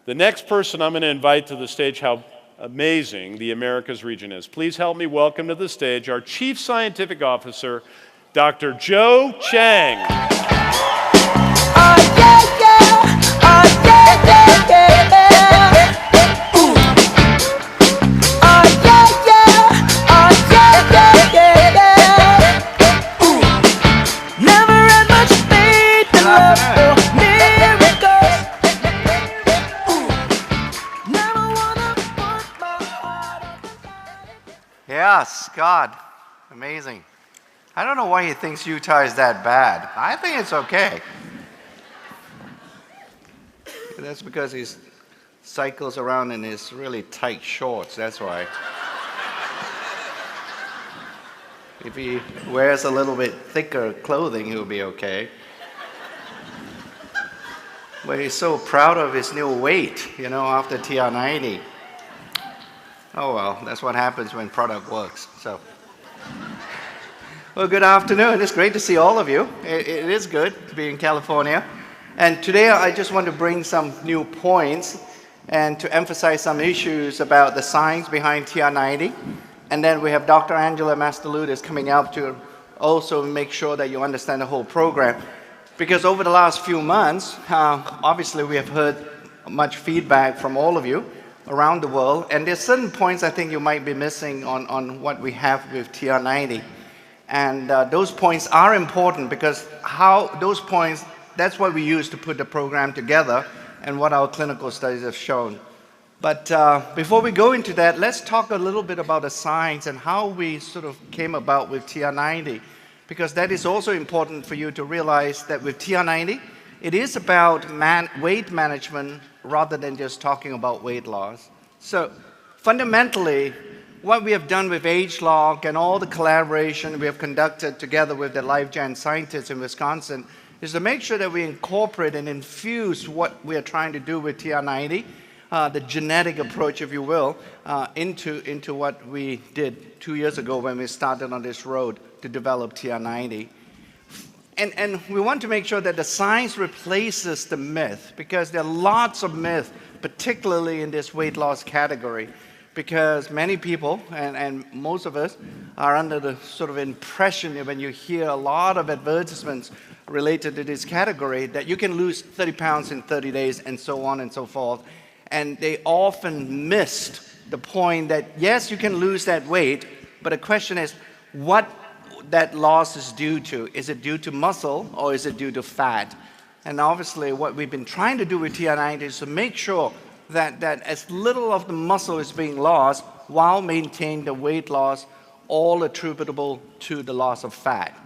The next person I'm going to invite to the stage, how amazing the Americas region is. Please help me welcome to the stage our Chief Scientific Officer, Dr. Joe Chang. Yes, God, amazing. I don't know why he thinks Utah is that bad. I think it's okay. That's because he cycles around in his really tight shorts, that's why. If he wears a little bit thicker clothing, he'll be okay. But he's so proud of his new weight, after TR90. Oh well, that's what happens when product works. Well, good afternoon. It's great to see all of you. It is good to be in California. And today I just want to bring some new points and to emphasize some issues about the science behind TR90. And then we have Dr. Angela Mastalutis coming up to also make sure that you understand the whole program. Because over the last few months, obviously we have heard much feedback from all of you around the world, and there's certain points I think you might be missing on what we have with TR90. And those points are important because those points, that's what we use to put the program together and what our clinical studies have shown. But before we go into that, let's talk a little bit about the science and how we sort of came about with TR90, because that is also important for you to realize that with TR90, it is about weight management rather than just talking about weight loss. So fundamentally, what we have done with AgeLog and all the collaboration we have conducted together with the LifeGen scientists in Wisconsin is to make sure that we incorporate and infuse what we are trying to do with TR90, the genetic approach, if you will, into what we did 2 years ago when we started on this road to develop TR90. And we want to make sure that the science replaces the myth, because there are lots of myths, particularly in this weight loss category, because many people, and most of us, are under the sort of impression when you hear a lot of advertisements related to this category that you can lose 30 pounds in 30 days and so on and so forth. And they often missed the point that, yes, you can lose that weight, but the question is, what that loss is due to. Is it due to muscle or is it due to fat? And obviously what we've been trying to do with TR90 is to make sure that as little of the muscle is being lost while maintaining the weight loss, all attributable to the loss of fat.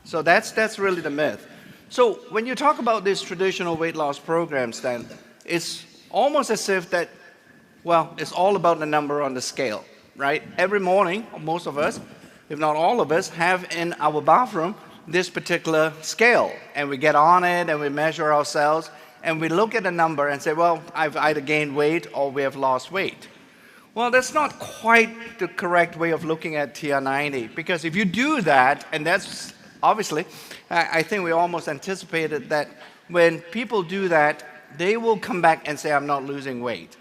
So that's really the myth. So when you talk about these traditional weight loss programs, then it's almost as if that, well, it's all about the number on the scale, right? Every morning, most of us, if not all of us, have in our bathroom this particular scale. And we get on it and we measure ourselves and we look at the number and say, well, I've either gained weight or we have lost weight. Well, that's not quite the correct way of looking at TR90, because if you do that, and that's obviously, I think we almost anticipated that when people do that, they will come back and say, I'm not losing weight.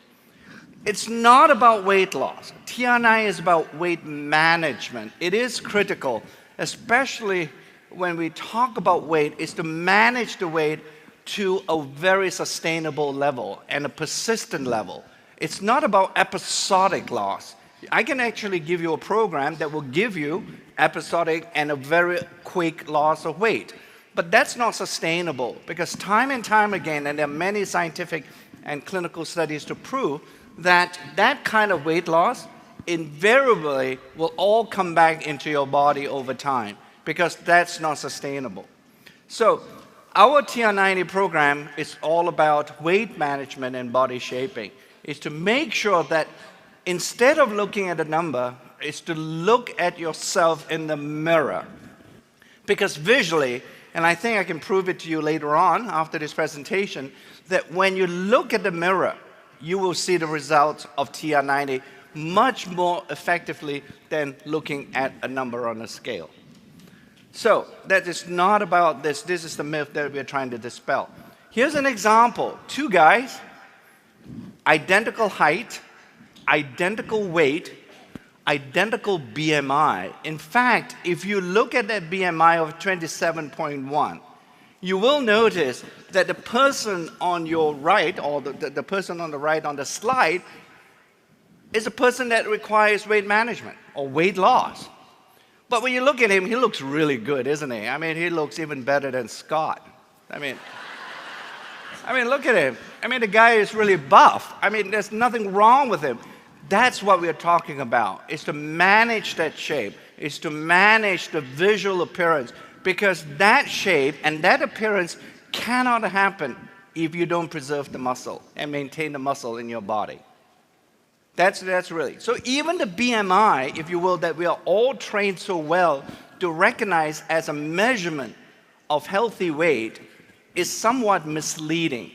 It's not about weight loss. TR90 is about weight management. It is critical, especially when we talk about weight, is to manage the weight to a very sustainable level and a persistent level. It's not about episodic loss. I can actually give you a program that will give you episodic and a very quick loss of weight. But that's not sustainable, because time and time again, and there are many scientific and clinical studies to prove that that kind of weight loss invariably will all come back into your body over time, because that's not sustainable. So our TR90 program is all about weight management and body shaping. It's to make sure that instead of looking at a number, it's to look at yourself in the mirror. Because visually, and I think I can prove it to you later on after this presentation, that when you look at the mirror, you will see the results of TR90 much more effectively than looking at a number on a scale. So that is not about this. This is the myth that we're trying to dispel. Here's an example. Two guys, identical height, identical weight, identical BMI. In fact, if you look at that BMI of 27.1, you will notice that the person on your right, or the person on the right on the slide, is a person that requires weight management or weight loss. But when you look at him, he looks really good, isn't he? I mean, he looks even better than Scott. I mean, look at him. I mean, the guy is really buff. I mean, there's nothing wrong with him. That's what we're talking about, is to manage that shape, is to manage the visual appearance, because that shape and that appearance cannot happen if you don't preserve the muscle and maintain the muscle in your body. That's really. So even the BMI, if you will, that we are all trained so well to recognize as a measurement of healthy weight is somewhat misleading,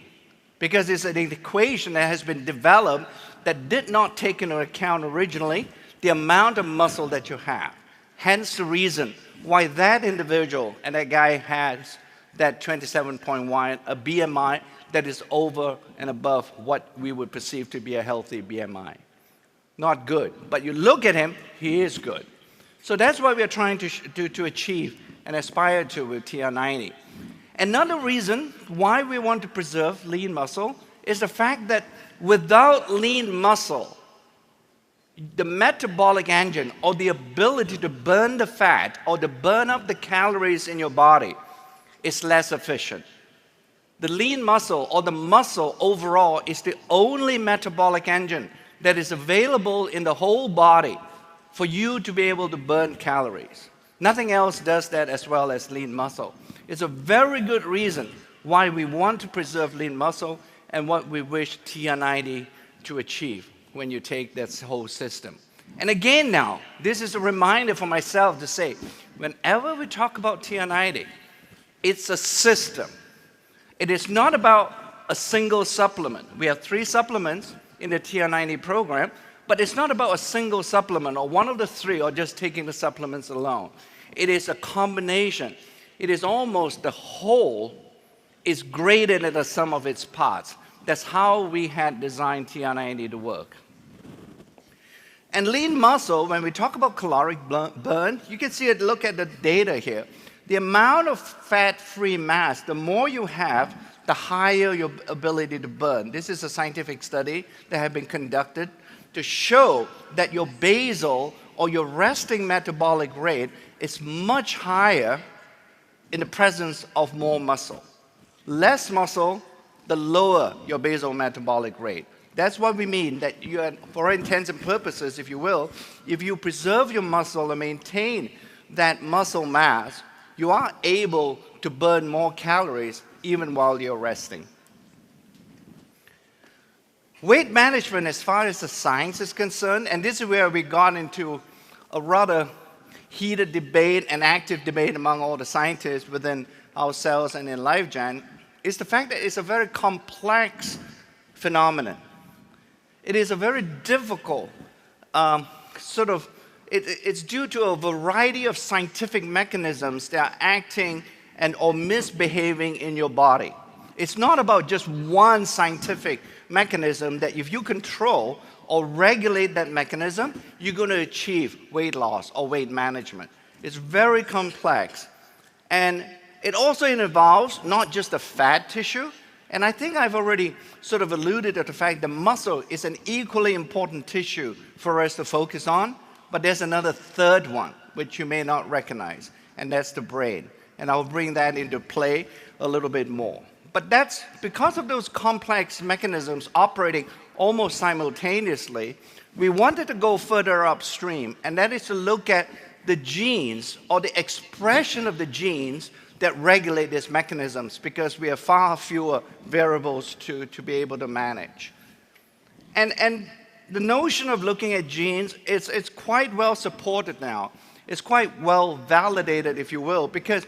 because it's an equation that has been developed that did not take into account originally the amount of muscle that you have. Hence the reason why that individual and that guy has that 27.1, a BMI that is over and above what we would perceive to be a healthy BMI. Not good, but you look at him, he is good. So that's what we're trying to achieve and aspire to with TR90. Another reason why we want to preserve lean muscle is the fact that without lean muscle, the metabolic engine, or the ability to burn the fat or to burn up the calories in your body, is less efficient. The lean muscle, or the muscle overall, is the only metabolic engine that is available in the whole body for you to be able to burn calories. Nothing else does that as well as lean muscle. It's a very good reason why we want to preserve lean muscle and what we wish TR90 to achieve when you take this whole system. And again now, this is a reminder for myself to say, whenever we talk about TR90, it's a system. It is not about a single supplement. We have 3 supplements in the TR90 program, but it's not about a single supplement or one of the 3 or just taking the supplements alone. It is a combination. It is almost the whole is greater than the sum of its parts. That's how we had designed TR90 to work. And lean muscle, when we talk about caloric burn, you can see it, look at the data here. The amount of fat-free mass, the more you have, the higher your ability to burn. This is a scientific study that has been conducted to show that your basal or your resting metabolic rate is much higher in the presence of more muscle. Less muscle, the lower your basal metabolic rate. That's what we mean, that you are, for all intents and purposes, if you will, if you preserve your muscle and maintain that muscle mass, you are able to burn more calories even while you're resting. Weight management, as far as the science is concerned, and this is where we got into a rather heated debate and active debate among all the scientists within ourselves and in LifeGen, is the fact that it's a very complex phenomenon. It is a very difficult it's due to a variety of scientific mechanisms that are acting or misbehaving in your body. It's not about just one scientific mechanism that if you control or regulate that mechanism, you're going to achieve weight loss or weight management. It's very complex. And it also involves not just the fat tissue, and I think I've already sort of alluded to the fact that muscle is an equally important tissue for us to focus on, but there's another third one, which you may not recognize, and that's the brain. And I'll bring that into play a little bit more. But that's because of those complex mechanisms operating almost simultaneously, we wanted to go further upstream, and that is to look at the genes or the expression of the genes that regulate these mechanisms, because we have far fewer variables to be able to manage. And the notion of looking at genes, it's quite well supported now. It's quite well validated, if you will, because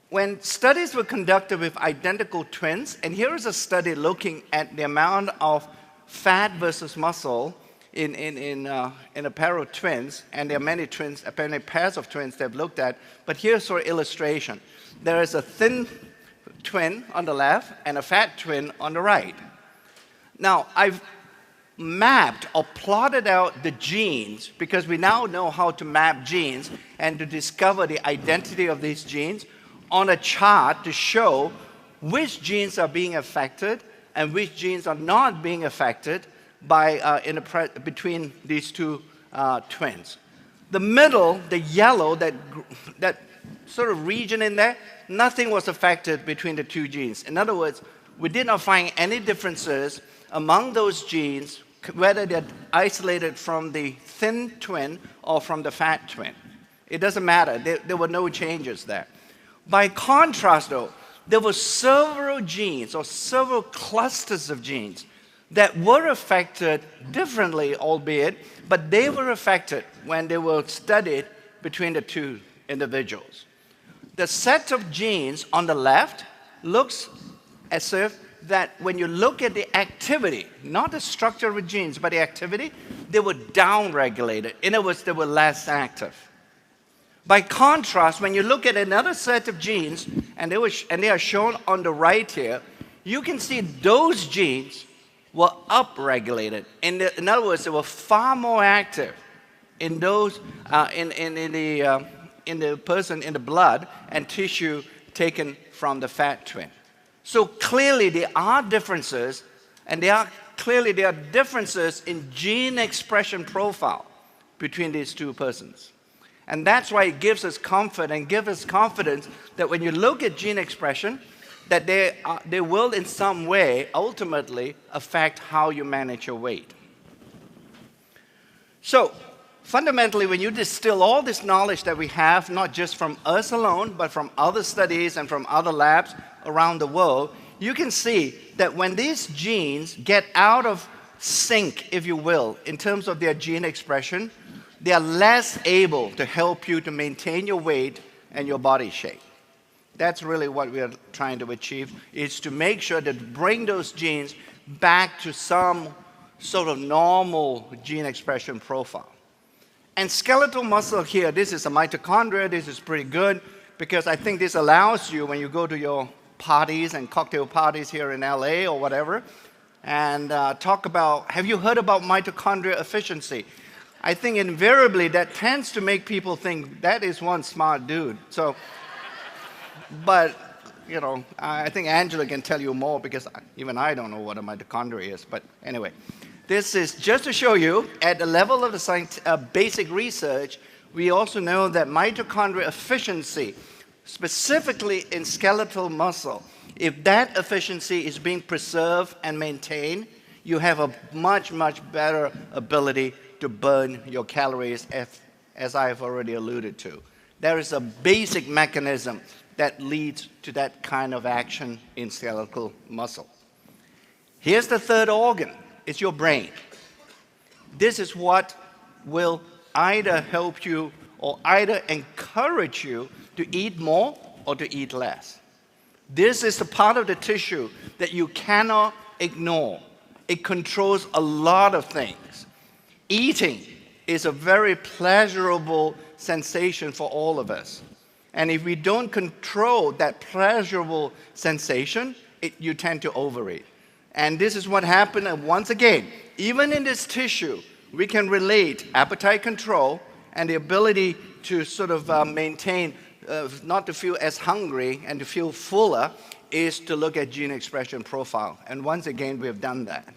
when studies were conducted with identical twins, and here is a study looking at the amount of fat versus muscle in a pair of twins, and there are many twins, apparently pairs of twins they've looked at, but here's for illustration. There is a thin twin on the left and a fat twin on the right. Now, I've mapped or plotted out the genes because we now know how to map genes and to discover the identity of these genes on a chart to show which genes are being affected and which genes are not being affected by, between these two twins. The middle, the yellow, that sort of region in there, nothing was affected between the two genes. In other words, we did not find any differences among those genes, whether they're isolated from the thin twin or from the fat twin. It doesn't matter. There were no changes there. By contrast, though, there were several genes or several clusters of genes that were affected differently, albeit, but they were affected when they were studied between the two individuals. The set of genes on the left looks as if that when you look at the activity, not the structure of the genes, but the activity, they were down-regulated. In other words, they were less active. By contrast, when you look at another set of genes, and they are shown on the right here, you can see those genes were up-regulated. In other words, they were far more active in those in the person in the blood and tissue taken from the fat twin. So clearly there are differences, and there are differences in gene expression profile between these two persons. And that's why it gives us comfort and gives us confidence that when you look at gene expression, that they will in some way ultimately affect how you manage your weight. So fundamentally, when you distill all this knowledge that we have, not just from us alone, but from other studies and from other labs around the world, you can see that when these genes get out of sync, if you will, in terms of their gene expression, they are less able to help you to maintain your weight and your body shape. That's really what we are trying to achieve, is to make sure that bring those genes back to some sort of normal gene expression profile. And skeletal muscle here, this is a mitochondria. This is pretty good because I think this allows you, when you go to your parties and cocktail parties here in LA or whatever, and talk about, have you heard about mitochondria efficiency? I think invariably that tends to make people think that is one smart dude. So, but, you know, I think Angela can tell you more because even I don't know what a mitochondria is. But anyway, this is just to show you at the level of the basic research, we also know that mitochondria efficiency, specifically in skeletal muscle, if that efficiency is being preserved and maintained, you have a much, much better ability to burn your calories, as I have already alluded to. There is a basic mechanism that leads to that kind of action in skeletal muscle. Here's the third organ. It's your brain. This is what will either help you or either encourage you to eat more or to eat less. This is the part of the tissue that you cannot ignore. It controls a lot of things. Eating is a very pleasurable sensation for all of us. And if we don't control that pleasurable sensation, you tend to overeat. And this is what happened. And once again, even in this tissue, we can relate appetite control and the ability to sort of maintain, not to feel as hungry and to feel fuller, is to look at gene expression profile. And once again, we have done that.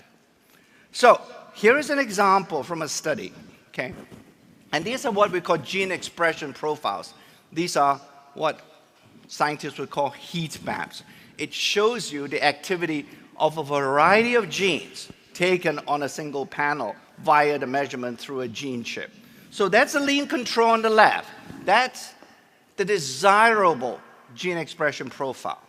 So here is an example from a study, okay? And these are what we call gene expression profiles. These are what scientists would call heat maps. It shows you the activity of a variety of genes taken on a single panel via the measurement through a gene chip. So that's a lean control on the left. That's the desirable gene expression profile.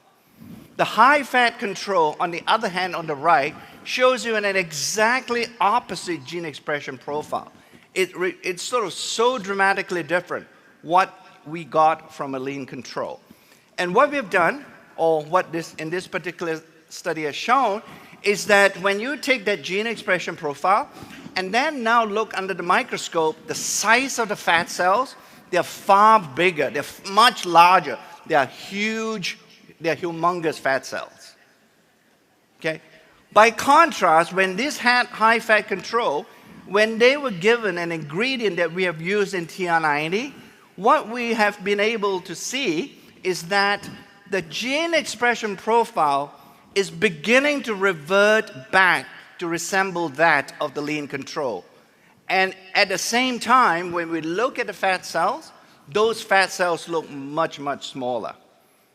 The high-fat control, on the other hand, on the right, shows you an exactly opposite gene expression profile. It's sort of so dramatically different what we got from a lean control. And what we've done, or what in this particular study has shown, is that when you take that gene expression profile and then now look under the microscope, the size of the fat cells, they're far bigger, they're much larger, they are huge, they're humongous fat cells. Okay? By contrast, when this had high-fat control, when they were given an ingredient that we have used in TR90, what we have been able to see is that the gene expression profile is beginning to revert back to resemble that of the lean control. And at the same time, when we look at the fat cells, those fat cells look much, much smaller.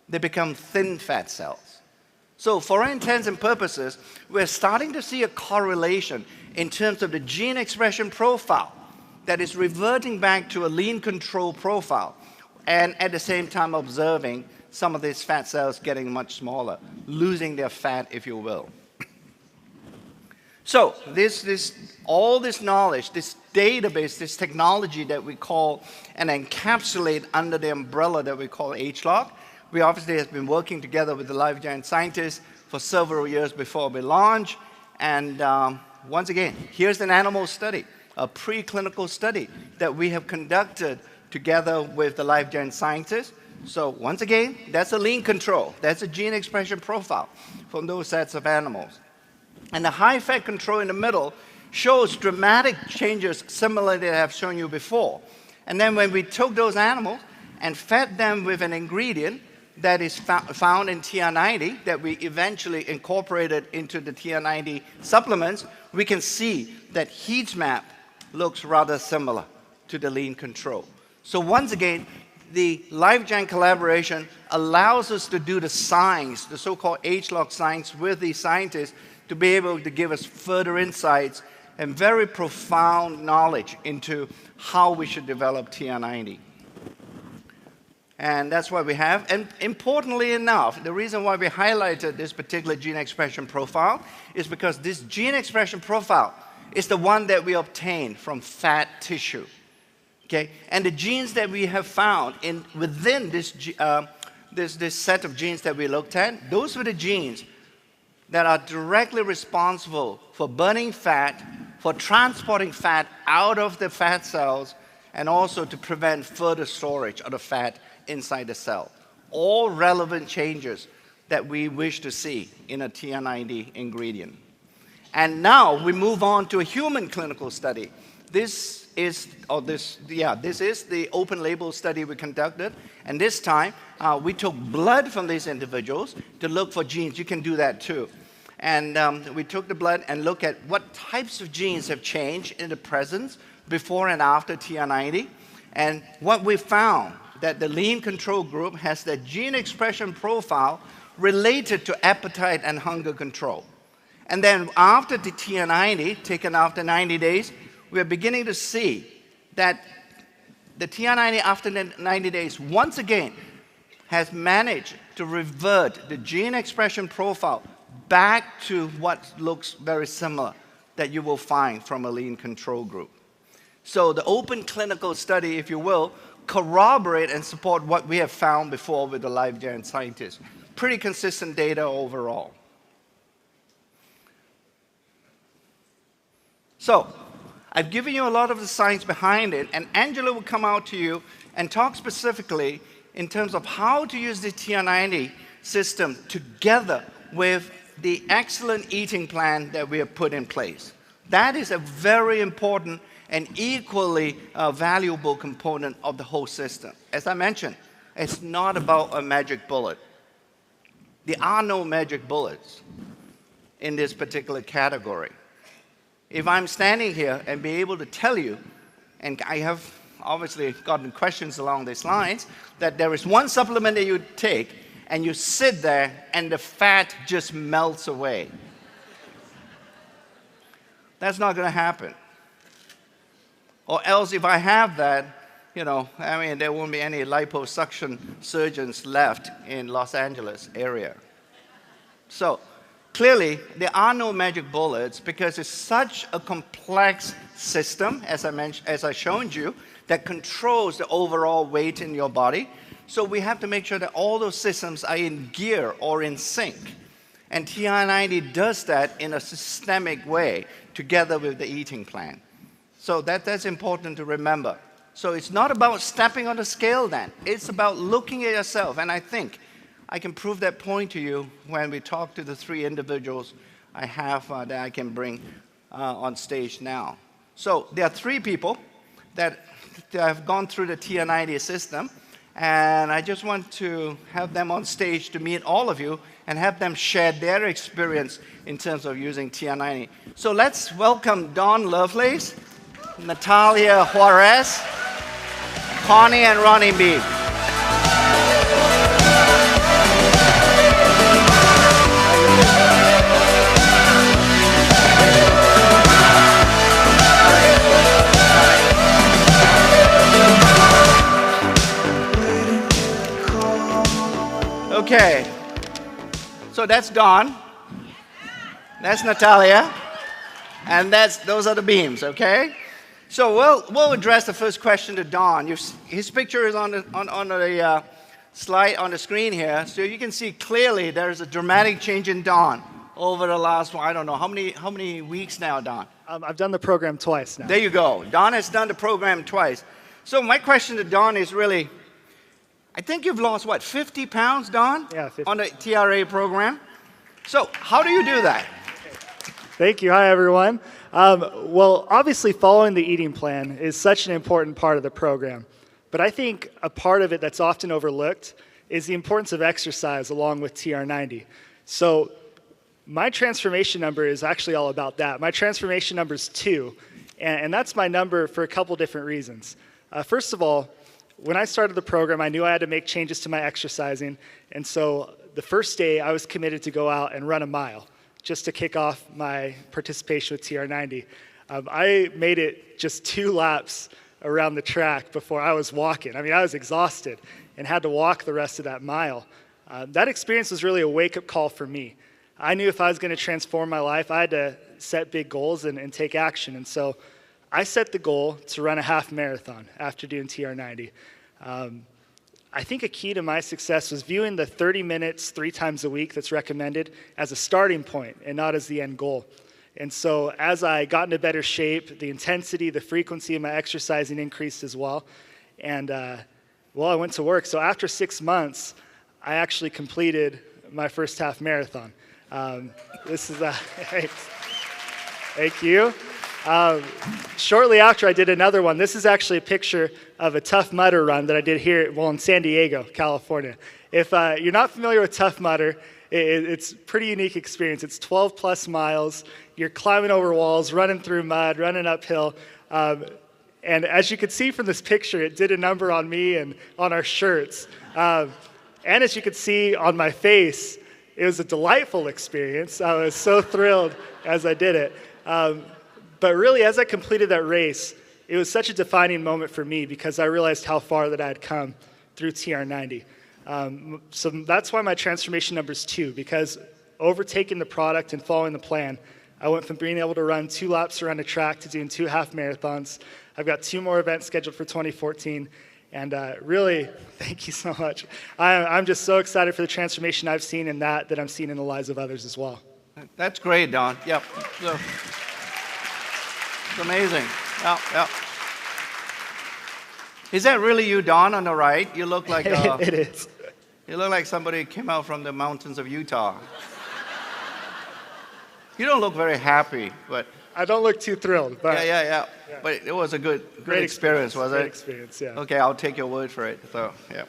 They become thin fat cells. So for all intents and purposes, we're starting to see a correlation in terms of the gene expression profile that is reverting back to a lean control profile, and at the same time observing some of these fat cells getting much smaller, losing their fat, if you will. So all this knowledge, this database, this technology that we call and encapsulate under the umbrella that we call HLOC, we obviously have been working together with the Life Giant scientists for several years before we launch. And once again, here's an animal study, a preclinical study that we have conducted together with the Life Giant scientists. So once again, that's a lean control. That's a gene expression profile from those sets of animals. And the high-fat control in the middle shows dramatic changes similar to that I've shown you before. And then when we took those animals and fed them with an ingredient that is found in TR90 that we eventually incorporated into the TR90 supplements, we can see that heat map looks rather similar to the lean control. So once again, the Life Giant collaboration allows us to do the science, the so-called HLOC science with these scientists to be able to give us further insights and very profound knowledge into how we should develop TR90. And that's what we have. And importantly enough, the reason why we highlighted this particular gene expression profile is because this gene expression profile is the one that we obtained from fat tissue. Okay? And the genes that we have found within this set of genes that we looked at, those were the genes that are directly responsible for burning fat, for transporting fat out of the fat cells, and also to prevent further storage of the fat inside the cell. All relevant changes that we wish to see in a TR90 ingredient. And now we move on to a human clinical study. This is the open label study we conducted. And this time, we took blood from these individuals to look for genes. You can do that too. And we took the blood and looked at what types of genes have changed in the presence before and after TR90. And what we found, that the lean control group has the gene expression profile related to appetite and hunger control. And then after the TR90, taken after 90 days, we're beginning to see that the TR90 after 90 days, once again, has managed to revert the gene expression profile back to what looks very similar that you will find from a lean control group. So the open clinical study, if you will, corroborate and support what we have found before with the Life Giant scientists. Pretty consistent data overall. So I've given you a lot of the science behind it, and Angela will come out to you and talk specifically in terms of how to use the TR90 system together with the excellent eating plan that we have put in place. That is a very important and equally valuable component of the whole system. As I mentioned, it's not about a magic bullet. There are no magic bullets in this particular category. If I'm standing here and be able to tell you, and I have obviously gotten questions along these lines, that there is one supplement that you take and you sit there and the fat just melts away. That's not going to happen. Or else if I have that, there won't be any liposuction surgeons left in Los Angeles area. So clearly, there are no magic bullets because it's such a complex system, as I showed you, that controls the overall weight in your body. So we have to make sure that all those systems are in gear or in sync. And TR90 does that in a systemic way together with the eating plan. So that's important to remember. So it's not about stepping on the scale then. It's about looking at yourself. And I think I can prove that point to you when we talk to the 3 individuals I have that I can bring on stage now. So there are 3 people that have gone through the TR90 system, and I just want to have them on stage to meet all of you and have them share their experience in terms of using TR90. So let's welcome Don Lovelace, Natalia Juarez, Connie and Ronnie B. Okay, so that's Don, that's Natalia, and those are the beams, okay? So we'll address the first question to Don. His picture is on the slide on the screen here, so you can see clearly there's a dramatic change in Don over the last, I don't know, how many weeks now, Don? I've done the program twice now. There you go. Don has done the program twice. So my question to Don is really, I think you've lost, what, 50 pounds, Don? Yeah, 50. On the TRA program. So how do you do that? Thank you. Hi, everyone. Well, obviously, following the eating plan is such an important part of the program. But I think a part of it that's often overlooked is the importance of exercise along with TR90. So my transformation number is actually all about that. My transformation number is 2, and that's my number for a couple different reasons. First of all, when I started the program, I knew I had to make changes to my exercising, and so the first day I was committed to go out and run a mile just to kick off my participation with TR90. I made it just 2 laps around the track before I was walking. I mean, I was exhausted and had to walk the rest of that mile. That experience was really a wake-up call for me. I knew if I was going to transform my life, I had to set big goals and take action, and so I set the goal to run a half marathon after doing TR90. I think a key to my success was viewing the 30 minutes 3 times a week that's recommended as a starting point and not as the end goal. And so as I got into better shape, the intensity, the frequency of my exercising increased as well. And well, I went to work. So after 6 months, I actually completed my first half marathon. This is thank you. Shortly after, I did another one. This is actually a picture of a Tough Mudder run that I did here, in San Diego, California. If you're not familiar with Tough Mudder, it's a pretty unique experience. It's 12 plus miles. You're climbing over walls, running through mud, running uphill. And as you can see from this picture, it did a number on me and on our shirts. And as you can see on my face, it was a delightful experience. I was so thrilled as I did it. But really, as I completed that race, it was such a defining moment for me because I realized how far that I had come through TR90. So that's why my transformation number is 2, because overtaking the product and following the plan, I went from being able to run 2 laps around a track to doing 2 half marathons. I've got 2 more events scheduled for 2014. And really, thank you so much. I'm just so excited for the transformation I've seen in that I'm seeing in the lives of others as well. That's great, Don. Yep. So, it's amazing. Yeah. Is that really you, Don, on the right? You look like it is. You look like somebody came out from the mountains of Utah. You don't look very happy, but I don't look too thrilled. But yeah. But it was a good experience, was it? Great experience, yeah. Okay, I'll take your word for it. So, yeah.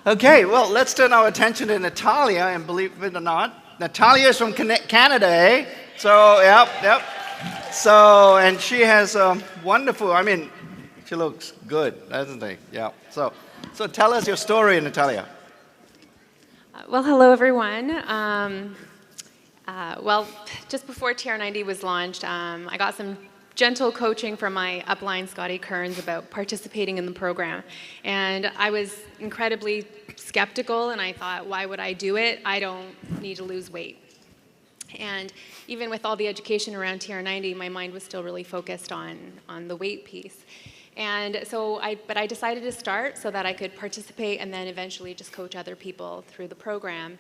Okay, well, let's turn our attention to Natalia, and believe it or not, Natalia is from Canada, eh? So, yep. So, and she has wonderful, she looks good, doesn't she? Yeah. So tell us your story, Natalia. Well, hello, everyone. Well, just before TR90 was launched, I got some gentle coaching from my upline, Scotty Kearns, about participating in the program. And I was incredibly skeptical, and I thought, why would I do it? I don't need to lose weight. And even with all the education around TR90, my mind was still really focused on the weight piece. And so I decided to start so that I could participate and then eventually just coach other people through the program.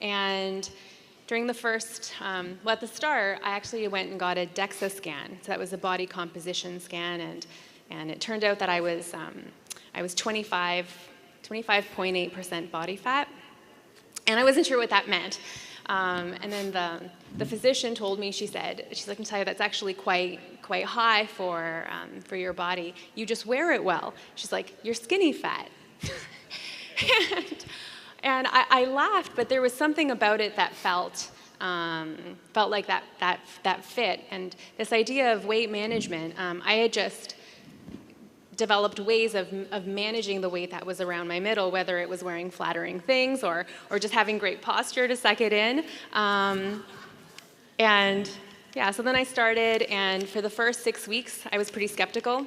And during the first, at the start, I actually went and got a DEXA scan. So that was a body composition scan, and it turned out that I was 25.8% body fat. And I wasn't sure what that meant. And then the physician told me, she's like, I can tell you that's actually quite high for your body. You just wear it well. She's like, you're skinny fat. and I laughed, but there was something about it that felt like that fit. And this idea of weight management, I had just developed ways of managing the weight that was around my middle, whether it was wearing flattering things or just having great posture to suck it in. And yeah, so then I started, and for the first 6 weeks, I was pretty skeptical.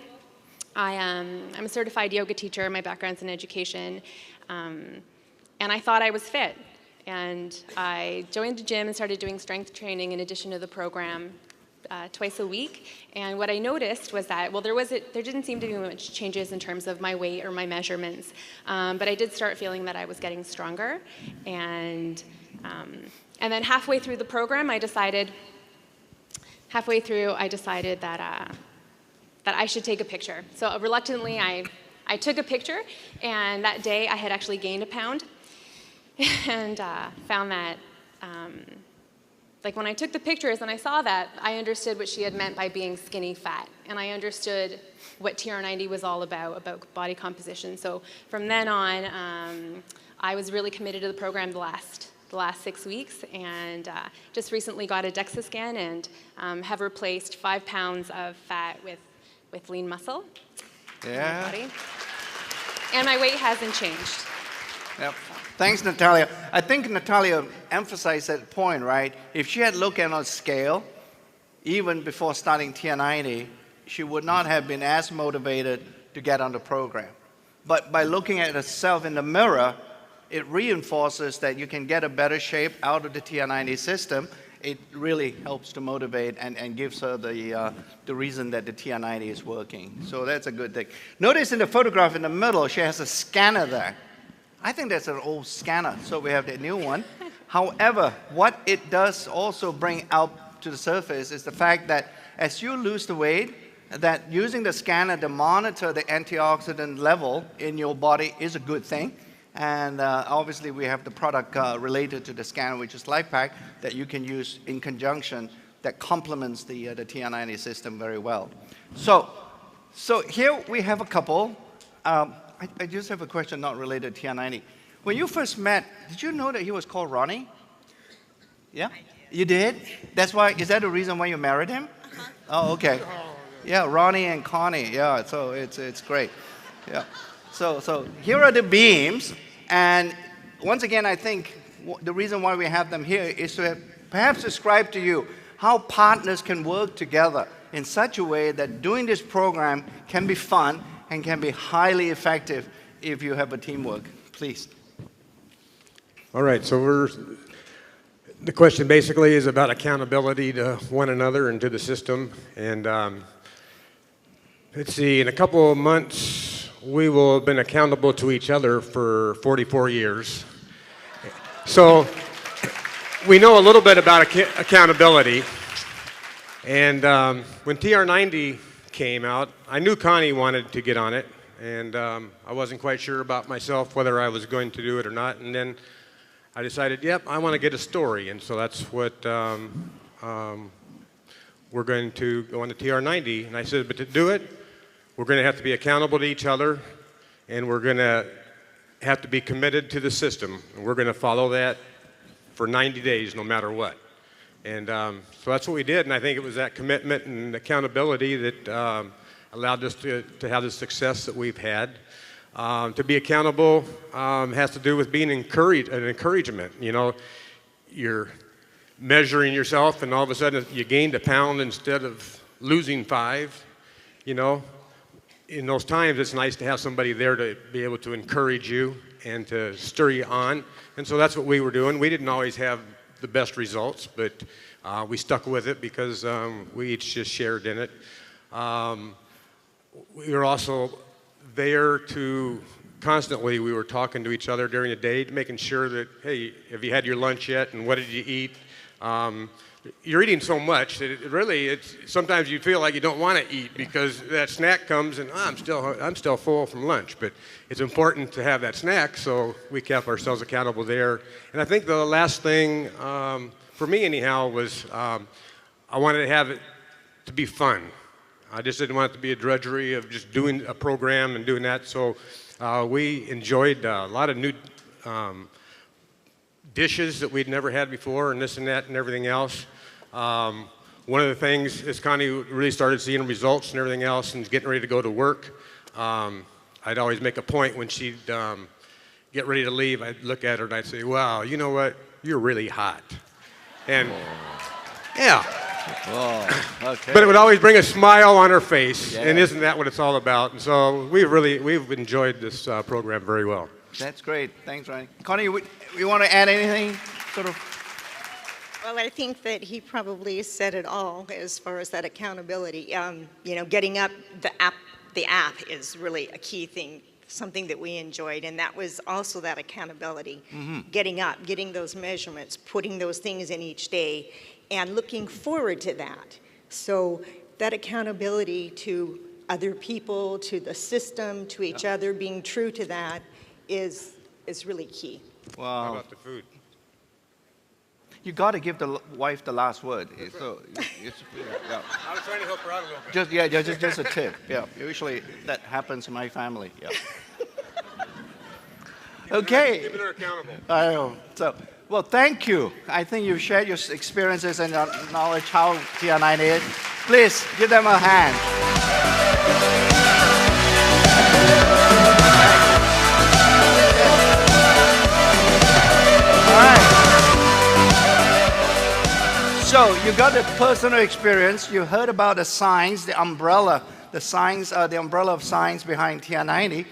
I'm a certified yoga teacher. My background's in education. And I thought I was fit. And I joined the gym and started doing strength training in addition to the program twice a week. And what I noticed was that, well, there didn't seem to be much changes in terms of my weight or my measurements. But I did start feeling that I was getting stronger. And then halfway through the program, I decided that I should take a picture. So reluctantly, I took a picture, and that day I had actually gained a pound, and found that, like when I took the pictures and I saw that, I understood what she had meant by being skinny fat, and I understood what TR90 was all about body composition. So from then on, I was really committed to the program the last 6 weeks, and just recently got a DEXA scan and have replaced 5 pounds of fat with lean muscle in my body. And my weight hasn't changed. Yep. Thanks, Natalia. I think Natalia emphasized that point, right? If she had looked at a scale, even before starting TR90, she would not have been as motivated to get on the program. But by looking at herself in the mirror, it reinforces that you can get a better shape out of the TR90 system. It really helps to motivate and gives her the reason that the TR90 is working. So that's a good thing. Notice in the photograph in the middle, she has a scanner there. I think that's an old scanner, so we have the new one. However, what it does also bring out to the surface is the fact that as you lose the weight, that using the scanner to monitor the antioxidant level in your body is a good thing. And obviously, we have the product related to the scanner, which is LifePack, that you can use in conjunction that complements the TR90 system very well. So here we have a couple. I just have a question not related to TR90. When you first met, did you know that he was called Ronnie? Yeah? You did? That's why, is that the reason why you married him? Uh-huh. Oh, okay. Yeah, Ronnie and Connie. Yeah, so it's great. Yeah. So here are the beams, and once again, I think the reason why we have them here is to perhaps describe to you how partners can work together in such a way that doing this program can be fun and can be highly effective if you have a teamwork. Please. All right, so the question basically is about accountability to one another and to the system. And let's see, in a couple of months, we will have been accountable to each other for 44 years. So we know a little bit about accountability. And when TR90 came out, I knew Connie wanted to get on it, and I wasn't quite sure about myself whether I was going to do it or not. And then I decided, yep, I want to get a story, and so that's what we're going to go on to TR90. And I said, but to do it, we're going to have to be accountable to each other, and we're going to have to be committed to the system, and we're going to follow that for 90 days, no matter what. And so that's what we did, and I think it was that commitment and accountability that allowed us to have the success that we've had. To be accountable has to do with being an encouragement. You know, you're measuring yourself, and all of a sudden you gained a pound instead of losing 5. You know, in those times it's nice to have somebody there to be able to encourage you and to stir you on. And so that's what we were doing. We didn't always have the best results, but we stuck with it because we each just shared in it. We were also there to constantly, we were talking to each other during the day, making sure that, hey, have you had your lunch yet, and what did you eat? you're eating so much that it's sometimes you feel like you don't want to eat because that snack comes and I'm still full from lunch. But it's important to have that snack, so we kept ourselves accountable there. And I think the last thing for me anyhow was I wanted to have it to be fun. I just didn't want it to be a drudgery of just doing a program and doing that. So we enjoyed a lot of new dishes that we'd never had before, and this and that and everything else. One of the things is Connie really started seeing results and everything else and getting ready to go to work. I'd always make a point when she'd get ready to leave, I'd look at her and I'd say, wow, you know what? You're really hot. And yeah. Oh, okay. But it would always bring a smile on her face, and isn't that what it's all about? And so we've enjoyed this program very well. That's great. Thanks, Ryan. Connie, you want to add anything? Sort of. Well, I think that he probably said it all as far as that accountability. You know, getting up, the app is really a key thing, something that we enjoyed, and that was also that accountability. Getting up, getting those measurements, putting those things in each day, and looking forward to that. So that accountability to other people, to the system, to each other, being true to that is really key. Wow. How about the food? You got to give the wife the last word. So, yeah. I was trying to help her out a little bit. Just a tip. Yeah, usually that happens in my family. Yeah. Okay. Keeping her accountable. I know. So, well, thank you. I think you've shared your experiences and your knowledge how TR9 is. Please give them a hand. All right. So you got the personal experience. You heard about the science, the umbrella, the umbrella of science behind TR90.